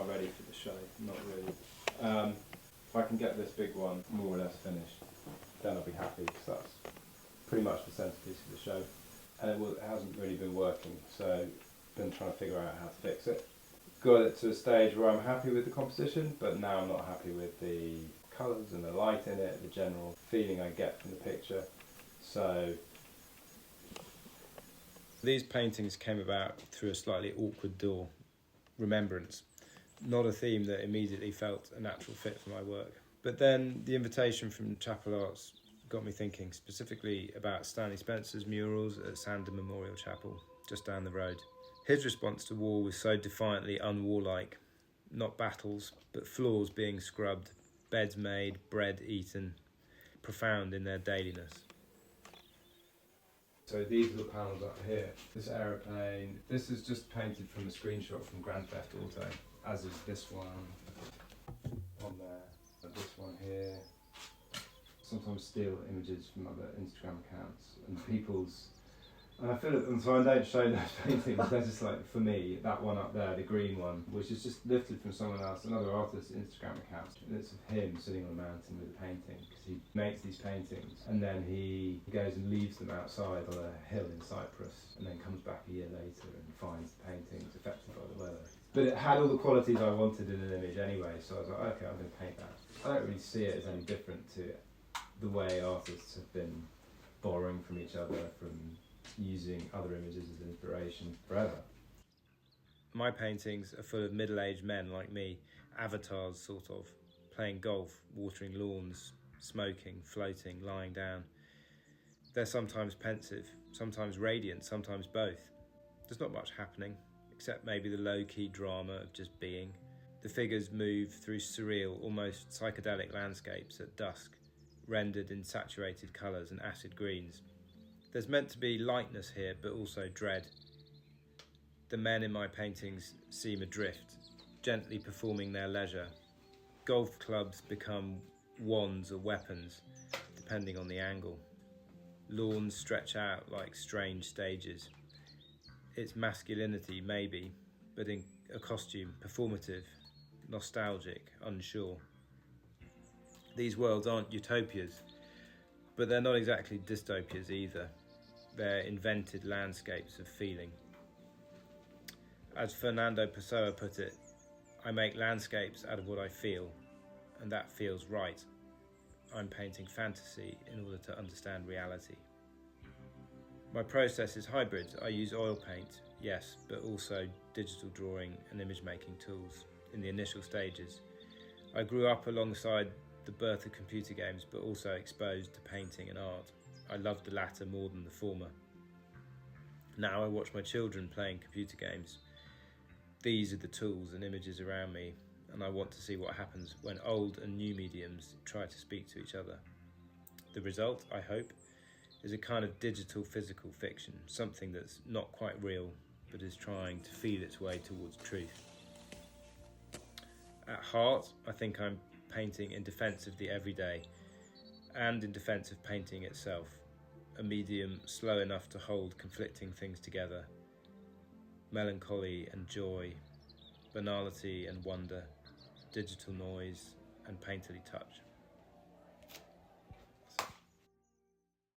not ready for the show, not really. If I can get this big one more or less finished, then I'll be happy, because that's pretty much the centerpiece of the show. And it hasn't really been working, so I've been trying to figure out how to fix it. Got it to a stage where I'm happy with the composition, but now I'm not happy with the colours and the light in it, the general feeling I get from the picture. So these paintings came about through a slightly awkward door. Remembrance, not a theme that immediately felt a natural fit for my work. But then the invitation from Chapel Arts got me thinking specifically about Stanley Spencer's murals at Sandham Memorial Chapel, just down the road. His response to war was so defiantly unwarlike. Not battles, but floors being scrubbed, beds made, bread eaten, profound in their dailiness. So these are the panels up here. This aeroplane, this is just painted from a screenshot from Grand Theft Auto, as is this one on there, and this one here. Sometimes steal images from other Instagram accounts and people's, and I feel it, and so I don't show those paintings. They're just like, for me, that one up there, the green one, which is just lifted from someone else, another artist's Instagram account. And it's of him sitting on a mountain with a painting, because he makes these paintings and then he goes and leaves them outside on a hill in Cyprus, and then comes back a year later and finds the paintings affected by the weather. But it had all the qualities I wanted in an image anyway, so I was like, okay, I'm going to paint that. I don't really see it as any different to the way artists have been borrowing from each other, from using other images as inspiration forever. My paintings are full of middle-aged men like me, avatars sort of, playing golf, watering lawns, smoking, floating, lying down. They're sometimes pensive, sometimes radiant, sometimes both. There's not much happening, except maybe the low-key drama of just being. The figures move through surreal, almost psychedelic landscapes at dusk, rendered in saturated colours and acid greens. There's meant to be lightness here, but also dread. The men in my paintings seem adrift, gently performing their leisure. Golf clubs become wands or weapons, depending on the angle. Lawns stretch out like strange stages. It's masculinity, maybe, but in a costume, performative, nostalgic, unsure. These worlds aren't utopias, but they're not exactly dystopias either. They're invented landscapes of feeling. As Fernando Pessoa put it, I make landscapes out of what I feel, and that feels right. I'm painting fantasy in order to understand reality. My process is hybrid. I use oil paint, yes, but also digital drawing and image making tools in the initial stages. I grew up alongside the birth of computer games, but also exposed to painting and art. I loved the latter more than the former. Now I watch my children playing computer games. These are the tools and images around me, and I want to see what happens when old and new mediums try to speak to each other. The result, I hope, is a kind of digital physical fiction, something that's not quite real, but is trying to feel its way towards truth. At heart, I think I'm painting in defence of the everyday and in defence of painting itself, a medium slow enough to hold conflicting things together, melancholy and joy, banality and wonder, digital noise and painterly touch.